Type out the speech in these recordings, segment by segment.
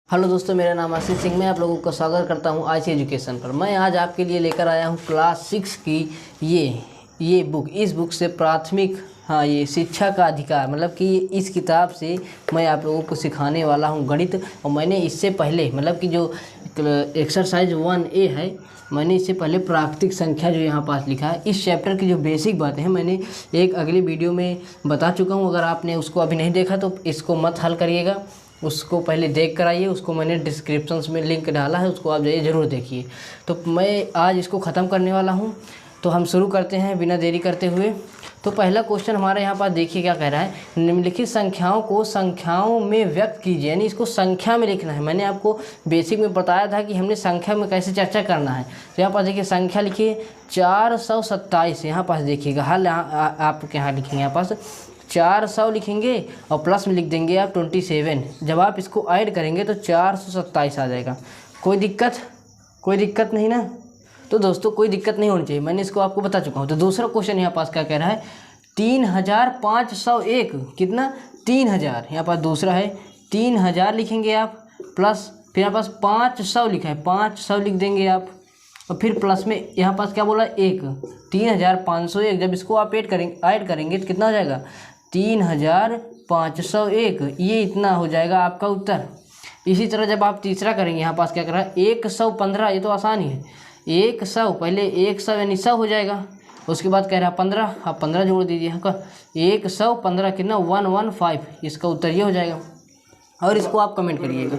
Hello दोस्तों, मेरा नाम आशीष सिंह। मैं आप लोगों का स्वागत करता हूं आईसी एजुकेशन पर। मैं आज आपके लिए लेकर आया हूं क्लास 6 की ये बुक। इस बुक से प्राथमिक ये शिक्षा का अधिकार, मतलब कि इस किताब से मैं आप लोगों को सिखाने वाला हूं गणित। और मैंने इससे पहले, मतलब कि जो एक्सरसाइज 1A है, मैंने इससे पहले प्राकृतिक संख्या जो यहाँ पास लिखा है, इस चैप्टर की जो बेसिक बातें हैं मैंने एक अगले वीडियो में बता चुका हूँ। अगर आपने उसको अभी नहीं देखा तो इसको मत हल करिएगा, उसको पहले देख कर आइए। उसको मैंने डिस्क्रिप्शन में लिंक डाला है, उसको आप जाइए ज़रूर देखिए। तो मैं आज इसको ख़त्म करने वाला हूँ, तो हम शुरू करते हैं बिना देरी करते हुए। तो पहला क्वेश्चन हमारे यहाँ पास देखिए क्या कह रहा है। निम्नलिखित संख्याओं को संख्याओं में व्यक्त कीजिए, यानी इसको संख्या में लिखना है। मैंने आपको बेसिक में बताया था कि हमने संख्या में कैसे चर्चा करना है। तो यहाँ पास देखिए संख्या लिखिए 427। यहाँ पास देखिएगा हल आपके यहाँ लिखेंगे, यहाँ पास 400 लिखेंगे और प्लस में लिख देंगे आप 27। जब आप इसको ऐड करेंगे तो 427 आ जाएगा। कोई दिक्कत नहीं ना। तो दोस्तों कोई दिक्कत नहीं होनी चाहिए, मैंने इसको आपको बता चुका हूँ। तो दूसरा क्वेश्चन यहाँ पास क्या कह रहा है, 3501 कितना 3000। यहाँ पास दूसरा है 3000 लिखेंगे आप, प्लस फिर यहाँ पास 500 लिखा है, 500 लिख देंगे आप, और फिर प्लस में यहाँ पास क्या बोला 1, 3501। जब इसको आप ऐड करेंगे तो कितना हो जाएगा 3501। ये इतना हो जाएगा आपका उत्तर। इसी तरह जब आप तीसरा करेंगे, यहाँ पास क्या कर रहा है 115। ये तो आसान ही है, 100 पहले 100 यानी 100 हो जाएगा। उसके बाद कह रहा है 15, आप 15 जोड़ दीजिए। यहाँ का 115 कितना 115। इसका उत्तर ये हो जाएगा। और इसको आप कमेंट करिएगा।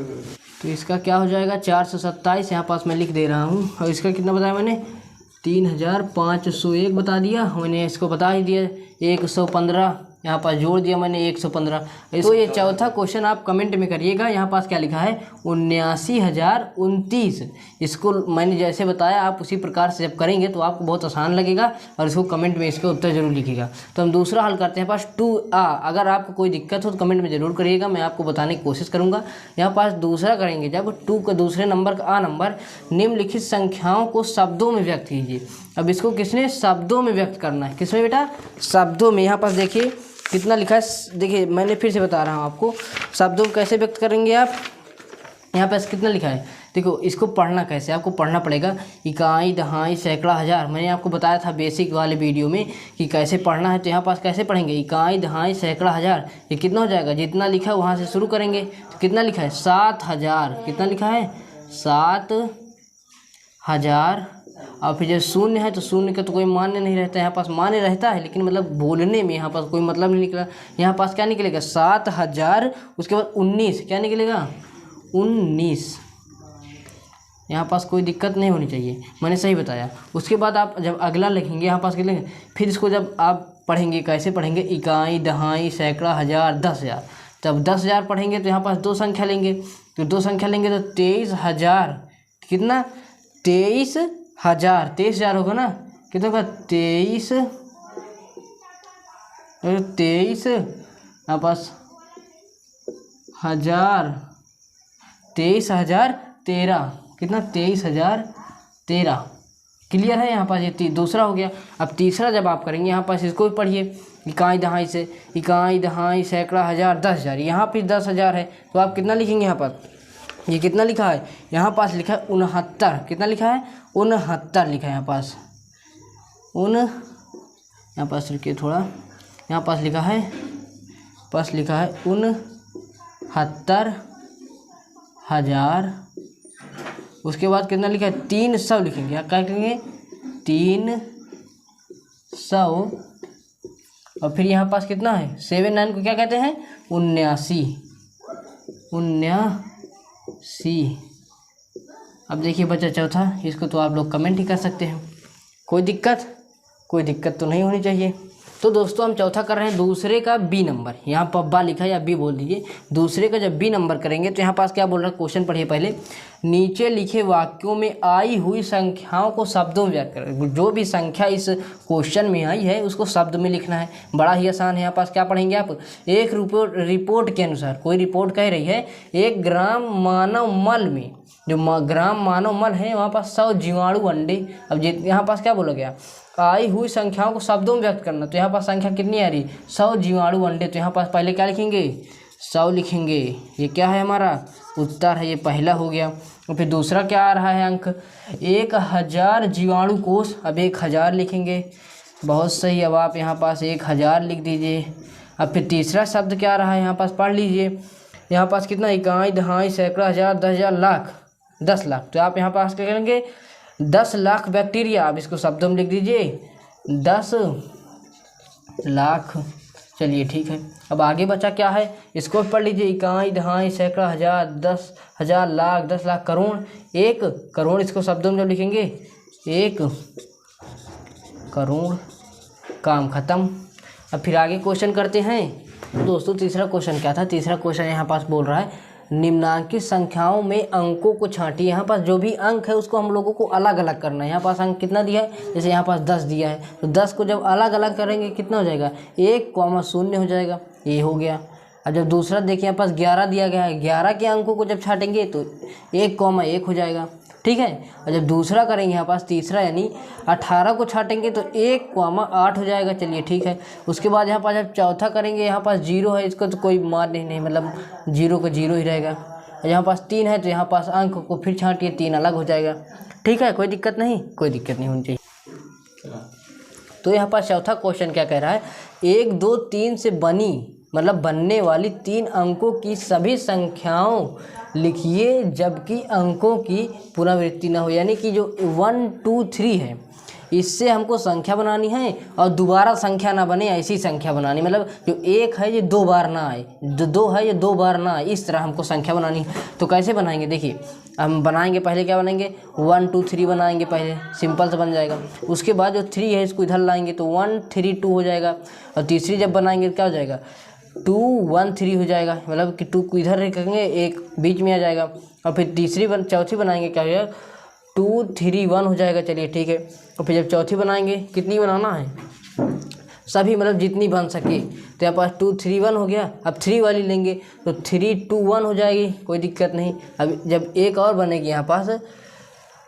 तो इसका क्या हो जाएगा 427, यहाँ पास मैं लिख दे रहा हूँ। और इसका कितना बताया मैंने 3501 बता दिया मैंने, इसको बता ही दिया 115, यहाँ पास जोड़ दिया मैंने 115। तो ये चौथा क्वेश्चन आप कमेंट में करिएगा। यहाँ पास क्या लिखा है 79,029। इसको मैंने जैसे बताया आप उसी प्रकार से जब करेंगे तो आपको बहुत आसान लगेगा। और इसको कमेंट में इसका उत्तर जरूर लिखिएगा। तो हम दूसरा हल करते हैं पास 2A। अगर आपको कोई दिक्कत हो तो कमेंट में ज़रूर करिएगा, मैं आपको बताने की कोशिश करूँगा। यहाँ पास दूसरा करेंगे, जब 2 का दूसरे नंबर का A नंबर, निम्नलिखित संख्याओं को शब्दों में व्यक्त कीजिए। अब इसको किसने शब्दों में व्यक्त करना है, किसमें बेटा शब्दों में। यहाँ पास देखिए कितना लिखा है, देखिए मैंने फिर से बता रहा हूँ आपको शब्दों को कैसे व्यक्त करेंगे आप। यहाँ पास कितना लिखा है देखो, इसको पढ़ना कैसे, आपको पढ़ना पड़ेगा इकाई दहाई सैकड़ा हज़ार। मैंने आपको बताया था बेसिक वाले वीडियो में कि कैसे पढ़ना है। तो यहाँ पास कैसे पढ़ेंगे इकाई दहाई सैकड़ा हज़ार। ये कितना हो जाएगा, जितना लिखा है वहाँ से शुरू करेंगे। तो कितना लिखा है 7000, कितना लिखा है 7000। और फिर जब शून्य है तो शून्य का तो कोई मान्य नहीं रहता है। यहाँ पास मान्य रहता है लेकिन मतलब बोलने में यहाँ पास कोई मतलब नहीं निकला। यहाँ पास क्या निकलेगा 7000, उसके बाद 19, क्या निकलेगा 19। यहाँ पास कोई दिक्कत नहीं होनी चाहिए, मैंने सही बताया। उसके बाद आप जब अगला लिखेंगे यहाँ पास क्या लिखेंगे, फिर इसको जब आप पढ़ेंगे कैसे पढ़ेंगे इकाई दहाई सैकड़ा हज़ार 10,000। तब 10,000 पढ़ेंगे तो यहाँ पास 2 संख्या लेंगे। तो 2 संख्या लेंगे तो 23,000, कितना 23,000, 23,000 होगा ना, कितना होगा 23 यहाँ पास हज़ार, 23,013, कितना 23,013। क्लियर है। यहाँ पास ये दूसरा हो गया। अब तीसरा जब आप करेंगे यहाँ पास इसको भी पढ़िए इकाई दहाई से, इकाई दहाई सैकड़ा हज़ार 10,000। यहाँ पे 10,000 है तो आप कितना लिखेंगे, यहाँ पर ये कितना लिखा है, यहाँ पास लिखा है 69। कितना लिखा है 69 लिखा है यहाँ पास यहाँ पास रुकिए थोड़ा, यहाँ पास लिखा है 69,000। उसके बाद कितना लिखा है 300 लिखेंगे। यहाँ क्या लिखेंगे 300। और फिर यहाँ पास कितना है 79 को क्या कहते हैं 79। अब देखिए बच्चा चौथा, इसको तो आप लोग कमेंट ही कर सकते हैं। कोई दिक्कत तो नहीं होनी चाहिए। तो दोस्तों हम चौथा कर रहे हैं दूसरे का B नंबर। यहाँ पब्बा लिखा है या B बोल दीजिए। दूसरे का जब B नंबर करेंगे तो यहाँ पास क्या बोल रहा है, क्वेश्चन पढ़िए पहले। नीचे लिखे वाक्यों में आई हुई संख्याओं को शब्दों में व्यक्त करें। जो भी संख्या इस क्वेश्चन में आई है उसको शब्द में लिखना है। बड़ा ही आसान है। यहाँ पास क्या पढ़ेंगे आप, एक रिपोर्ट के अनुसार, कोई रिपोर्ट कह रही है 1 ग्राम मानव मल में, जो ग्राम मानव मल है वहाँ पास 100 जीवाणु अंडे। अब यहाँ पास क्या बोला गया, आई हुई संख्याओं को शब्दों में व्यक्त करना। तो यहाँ पास संख्या कितनी आ रही 100 जीवाणु अंडे। तो यहाँ पास पहले क्या लिखेंगे 100 लिखेंगे। ये क्या है हमारा उत्तर है, ये पहला हो गया। और फिर दूसरा क्या आ रहा है अंक 1000 जीवाणु कोष, अब 1000 लिखेंगे। बहुत सही, अब आप यहाँ पास 1000 लिख दीजिए। अब फिर तीसरा शब्द क्या आ रहा है यहाँ पास पढ़ लीजिए। यहाँ पास कितना इकाई, दहाई, सैकड़ा, हज़ार, 10,000, लाख, 10 लाख। तो आप यहाँ पास क्या करेंगे 10 लाख बैक्टीरिया, आप इसको शब्दों में लिख दीजिए 10 लाख। चलिए ठीक है, अब आगे बचा क्या है इसको पढ़ लीजिए। इकाई, दहाई, सैकड़ा, हज़ार, 10,000, लाख, 10 लाख, करोड़, 1 करोड़। इसको शब्दों में जब लिखेंगे 1 करोड़, काम खत्म। अब फिर आगे क्वेश्चन करते हैं दोस्तों। तीसरा क्वेश्चन क्या था, तीसरा क्वेश्चन यहाँ पास बोल रहा है निम्नांकित संख्याओं में अंकों को छांटिए। यहाँ पास जो भी अंक है उसको हम लोगों को अलग अलग करना है। यहाँ पास अंक कितना दिया है, जैसे यहाँ पास 10 दिया है तो 10 को जब अलग अलग करेंगे कितना हो जाएगा 1,0 हो जाएगा, ये हो गया। अब जब दूसरा देखिए यहाँ पास 11 दिया गया है, 11 के अंकों को जब छाटेंगे तो 1,1 हो जाएगा, ठीक है। और जब दूसरा करेंगे यहाँ पास तीसरा यानी 18 को छाटेंगे तो 1,8 हो जाएगा। चलिए ठीक है। उसके बाद यहाँ पास जब चौथा करेंगे यहाँ पास 0 है, इसको तो कोई मान नहीं, मतलब 0 को 0 ही रहेगा। यहाँ पास 3 है तो यहाँ पास अंक को फिर छाटिए, 3 अलग हो जाएगा, ठीक है। कोई दिक्कत नहीं, कोई दिक्कत नहीं होनी चाहिए। तो यहाँ पास चौथा क्वेश्चन क्या कह रहा है 1, 2, 3 से बनी मतलब बनने वाली 3 अंकों की सभी संख्याओं लिखिए जबकि अंकों की पुनरावृत्ति ना हो। यानी कि जो 1, 2, 3 है इससे हमको संख्या बनानी है और दोबारा संख्या ना बने ऐसी संख्या बनानी, मतलब जो 1 है ये 2 बार ना आए, जो 2 है ये 2 बार ना आए, इस तरह हमको संख्या बनानी है। तो कैसे बनाएंगे देखिए, हम बनाएंगे पहले क्या बनाएंगे 1, 2, 3 बनाएंगे, पहले सिंपल से बन जाएगा। उसके बाद जो 3 है इसको इधर लाएंगे तो 1, 3, 2 हो जाएगा। और तीसरी जब बनाएंगे क्या हो जाएगा 2, 1, 3 हो जाएगा, मतलब कि 2 को इधर रखेंगे 1 बीच में आ जाएगा। और फिर चौथी बनाएंगे क्या हो जाएगा 2, 3, 1 हो जाएगा। चलिए ठीक है। और फिर जब चौथी बनाएंगे कितनी बनाना है सभी, मतलब जितनी बन सके। तो यहाँ पास 2, 3, 1 हो गया। अब 3 वाली लेंगे तो 3, 2, 1 हो जाएगी, कोई दिक्कत नहीं। अब जब एक और बनेगी यहाँ पास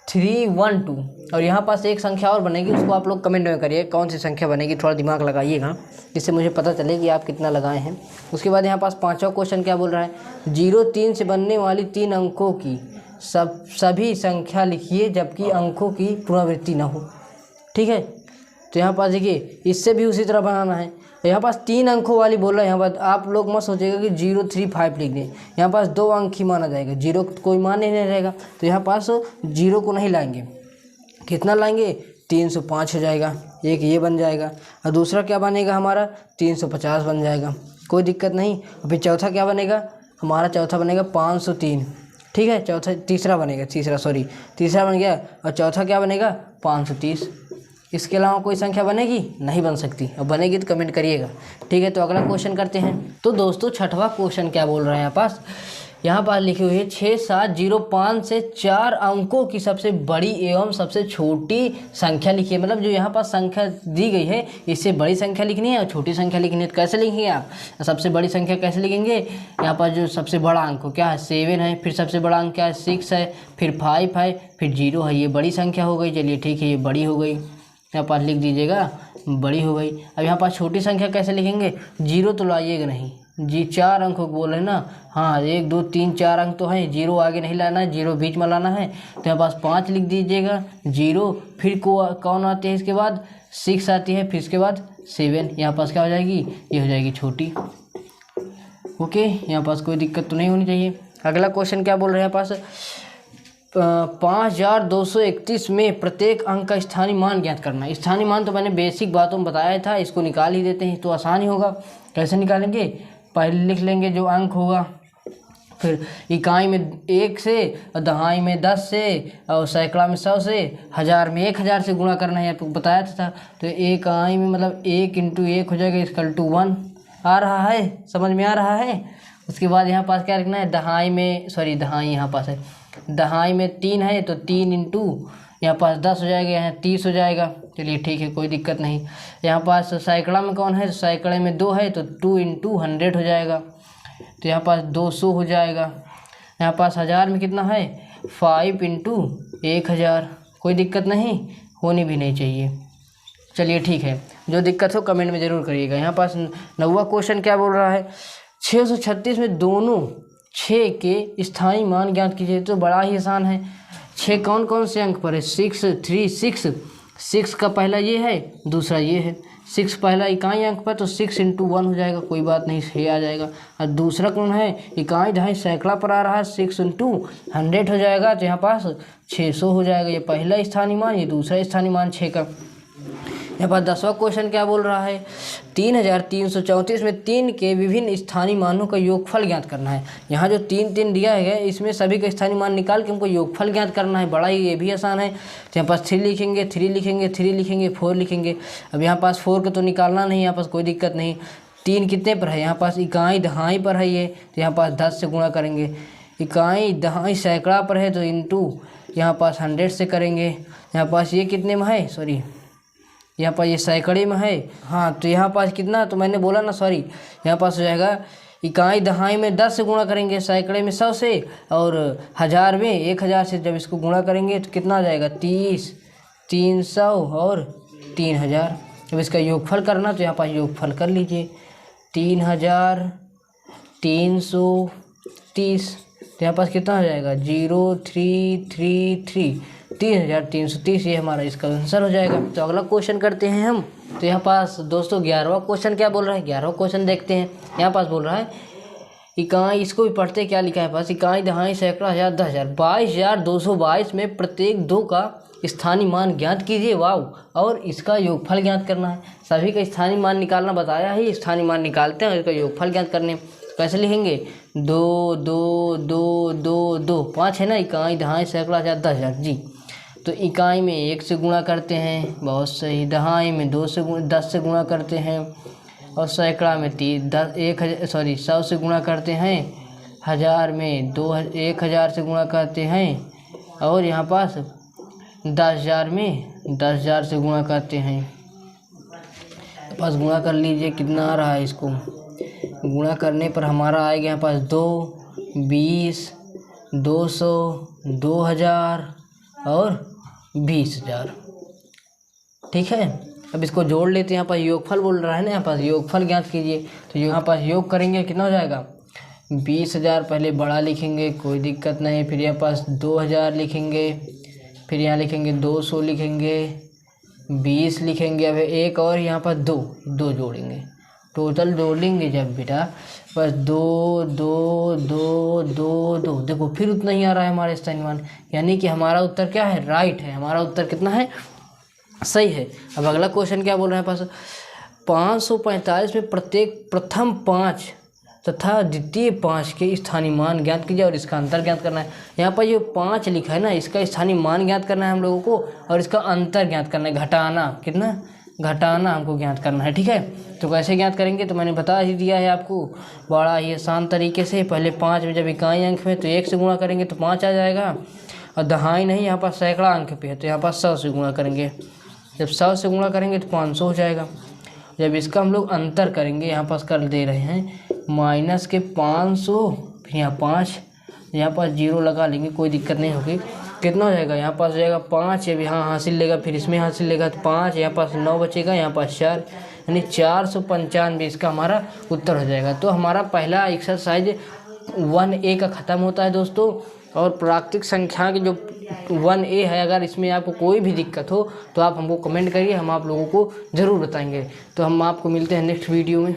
3, 1, 2 और यहाँ पास एक संख्या और बनेगी, उसको आप लोग कमेंट में करिए कौन सी संख्या बनेगी, थोड़ा दिमाग लगाइएगा जिससे मुझे पता चले कि आप कितना लगाए हैं। उसके बाद यहाँ पास पांचवा क्वेश्चन क्या बोल रहा है 0, 3 से बनने वाली 3 अंकों की सभी संख्या लिखिए जबकि अंकों की पुनरावृत्ति ना हो, ठीक है। तो यहाँ पास देखिए इससे भी उसी तरह बनाना है। यहाँ पास 3 अंकों वाली बोल रहा है। यहाँ पास आप लोग मत सोचेगा कि 0, 3, 5 लिख दें, यहाँ पास 2 अंक ही माना जाएगा, 0 कोई मान नहीं रहेगा। तो यहाँ पास 0 को नहीं लाएंगे, कितना लाएंगे 305 हो जाएगा, एक ये बन जाएगा। और दूसरा क्या बनेगा हमारा 350 बन जाएगा, कोई दिक्कत नहीं। और फिर चौथा क्या बनेगा हमारा, चौथा बनेगा 503, ठीक है। तीसरा बन गया। और चौथा क्या बनेगा 530। इसके अलावा कोई संख्या बनेगी नहीं बन सकती, और बनेगी तो कमेंट करिएगा, ठीक है। तो अगला क्वेश्चन करते हैं। तो दोस्तों छठवां क्वेश्चन क्या बोल रहे हैं यहाँ पास लिखी हुई है 6705 से 4 अंकों की सबसे बड़ी एवं सबसे छोटी संख्या लिखिए। मतलब जो यहाँ पास संख्या दी गई है इससे बड़ी संख्या लिखनी है और छोटी संख्या लिखनी है। तो कैसे लिखेंगे आप, सबसे बड़ी संख्या कैसे लिखेंगे, यहाँ पास जो सबसे बड़ा अंक क्या है 7 है, फिर सबसे बड़ा अंक क्या है 6 है, फिर 5 है, फिर 0 है, ये बड़ी संख्या हो गई। चलिए ठीक है, ये बड़ी हो गई, यहाँ पास लिख दीजिएगा बड़ी हो गई। अब यहाँ पास छोटी संख्या कैसे लिखेंगे, 0 तो लाइएगा नहीं जी, 4 अंक बोल रहे हैं ना, हाँ 1, 2, 3, 4 अंक तो हैं, 0 आगे नहीं लाना है, 0 बीच में लाना है। तो यहाँ पास 5 लिख दीजिएगा, 0 फिर कौन आते हैं इसके बाद 6 आती है, फिर इसके बाद 7, यहाँ पास क्या हो जाएगी ये हो जाएगी छोटी। ओके, यहाँ पास कोई दिक्कत तो नहीं होनी चाहिए। अगला क्वेश्चन क्या बोल रहे हैं यहाँ पास 5231 में प्रत्येक अंक का स्थानीय मान ज्ञात करना। स्थानीय मान तो मैंने बेसिक बातों में बताया था, इसको निकाल ही देते हैं तो आसान ही होगा। कैसे निकालेंगे, पहले लिख लेंगे जो अंक होगा, फिर इकाई में 1 से, और दहाई में 10 से, और सैकड़ा में 100 से, हज़ार में 1000 से गुणा करना है, आपको बताया था। तो इकाई में मतलब 1 × 1 हो जाएगा =1 आ रहा है, समझ में आ रहा है। उसके बाद यहाँ पास क्या लिखना है, दहाई यहाँ पास है, दहाई में 3 है तो 3 × यहाँ पास 10 हो जाएगा, यहाँ 30 हो जाएगा। चलिए ठीक है, कोई दिक्कत नहीं। यहाँ पास सैकड़ा में कौन है, सैकड़े में 2 है तो 2 × 100 हो जाएगा, तो यहाँ पास 200 हो जाएगा। यहाँ पास हज़ार में कितना है 5 × 1000, कोई दिक्कत नहीं, होनी भी नहीं चाहिए। चलिए ठीक है, जो दिक्कत हो कमेंट में ज़रूर करिएगा। यहाँ पास 9वां क्वेश्चन क्या बोल रहा है 636 में दोनों 6 के स्थायी मान ज्ञात कीजिए। तो बड़ा ही आसान है। 6 कौन कौन से अंक पर है? 6 3 6। 6 का पहला ये है, दूसरा ये है। 6 पहला इकाई अंक पर, तो 6 × 1 हो जाएगा, कोई बात नहीं, सही आ जाएगा। और दूसरा कौन है? इकाई दहाई सैकड़ा पर आ रहा है, 6 × 100 हो जाएगा, तो यहाँ पास 600 हो जाएगा। ये पहला स्थानीय मान, ये दूसरा स्थानीय मान 6 का। यहाँ पर 10वां क्वेश्चन क्या बोल रहा है? 3334 में 3 के विभिन्न स्थानीय मानों का योगफल ज्ञात करना है। यहाँ जो 3 दिया है इसमें सभी का स्थानीय मान निकाल के हमको योगफल ज्ञात करना है। बड़ा ही ये भी आसान है। तो यहाँ पास 3 लिखेंगे, 3 लिखेंगे, 3 लिखेंगे, 4 लिखेंगे। अब यहाँ पास 4 का तो निकालना नहीं, यहाँ पास कोई दिक्कत नहीं। 3 कितने पर है? यहाँ पास इकाई दहाई पर है ये, तो यहाँ पास 10 से गुणा करेंगे। इकाई दहाई सैकड़ा पर है, तो इंटू यहाँ पास 100 से करेंगे। यहाँ पास ये कितने में है? सॉरी, यहाँ पर ये सैकड़े में है। हाँ, तो यहाँ पास कितना, तो मैंने बोला ना, सॉरी, यहाँ पास हो जाएगा इकाई दहाई में 10 से गुणा करेंगे, सैकड़े में 100 से, और हज़ार में 1000 से जब इसको गुणा करेंगे तो कितना आ जाएगा? 30, 300 और 3000। जब इसका योगफल करना तो यहाँ पास योगफल कर लीजिए। 3330, तो यहाँ पास कितना हो जाएगा? 0333, 3330, ये हमारा इसका आंसर हो जाएगा। तो अगला क्वेश्चन करते हैं हम। तो यहाँ पास दोस्तों 11वां क्वेश्चन क्या बोल रहा है? 11वां क्वेश्चन देखते हैं। यहाँ पास बोल रहा है इकाई, इसको भी पढ़ते क्या लिखा है पास? इकाई दहाई सैकड़ा हज़ार 10,000 22,222 में प्रत्येक 2 का स्थानीय मान ज्ञात कीजिए। वाव, और इसका योगफल ज्ञात करना है। सभी का स्थानीय मान निकालना बताया ही, स्थानीय मान निकालते हैं और इसका योगफल ज्ञात करने। कैसे लिखेंगे? 2 2 2 2 2 5 है ना, इकाई दहाई सैकड़ा हज़ार 10,000 जी। तो इकाई में 1 से गुणा करते हैं, बहुत सही। दहाई में 10 से गुणा करते हैं, और सैकड़ा में 100 से गुणा करते हैं। हज़ार में 1000 से गुणा करते हैं, और यहाँ पास 10,000 में 10,000 से गुणा करते हैं। पास गुणा कर लीजिए, कितना आ रहा है? इसको गुणा करने पर हमारा आएगा यहाँ पास 2, 20, 200, 2000 और 20,000। ठीक है, अब इसको जोड़ लेते हैं। यहाँ पास योगफल बोल रहा है ना, यहाँ पास योगफल ज्ञात कीजिए। तो यहाँ पास योग करेंगे, कितना हो जाएगा? 20,000 पहले बड़ा लिखेंगे, कोई दिक्कत नहीं। फिर यहाँ पास 2000 लिखेंगे, फिर यहाँ लिखेंगे 200 लिखेंगे, 20 लिखेंगे। अब एक और यहाँ पर 2 जोड़ेंगे, टोटल जोड़ेंगे जब बेटा बस 2 2 2 2 2, देखो फिर उतना ही आ रहा है हमारे स्थानीय मान। यानी कि हमारा उत्तर क्या है? राइट है। हमारा उत्तर कितना है? सही है। अब अगला क्वेश्चन क्या बोल रहे हैं पास? 545 में प्रत्येक प्रथम 5 तथा द्वितीय 5 के स्थानीय मान ज्ञात कीजिए और इसका अंतर ज्ञात करना है। यहाँ पर ये 5 लिखा है ना, इसका स्थानीय मान ज्ञात करना है हम लोगों को, और इसका अंतर ज्ञात करना है, घटाना। कितना? घटाना हमको ज्ञात करना है। ठीक है, तो कैसे ज्ञात करेंगे? तो मैंने बता ही दिया है आपको, बड़ा ही आसान तरीके से। पहले 5 में जब इकाई अंक में तो 1 से गुणा करेंगे तो 5 आ जाएगा, और दहाई नहीं, यहाँ पर सैकड़ा अंक पे है, तो यहाँ पर 100 से गुणा करेंगे। जब 100 से गुणा करेंगे तो 500 हो जाएगा। जब इसका हम लोग अंतर करेंगे, यहाँ पास कर दे रहे हैं माइनस के 500, फिर यहाँ 5, यहाँ पास 0 लगा लेंगे, कोई दिक्कत नहीं होगी। कितना हो जाएगा? यहाँ पास हो जाएगा 5, अब यहाँ हासिल लेगा, फिर इसमें हासिल लेगा तो 5, यहाँ पास 9 बचेगा, यहाँ पास 4, यानी 495 इसका हमारा उत्तर हो जाएगा। तो हमारा पहला एक्सरसाइज 1A का ख़त्म होता है दोस्तों। और प्राकृतिक संख्या की जो 1A है, अगर इसमें आपको कोई भी दिक्कत हो तो आप हमको कमेंट करिए, हम आप लोगों को ज़रूर बताएंगे। तो हम आपको मिलते हैं नेक्स्ट वीडियो में।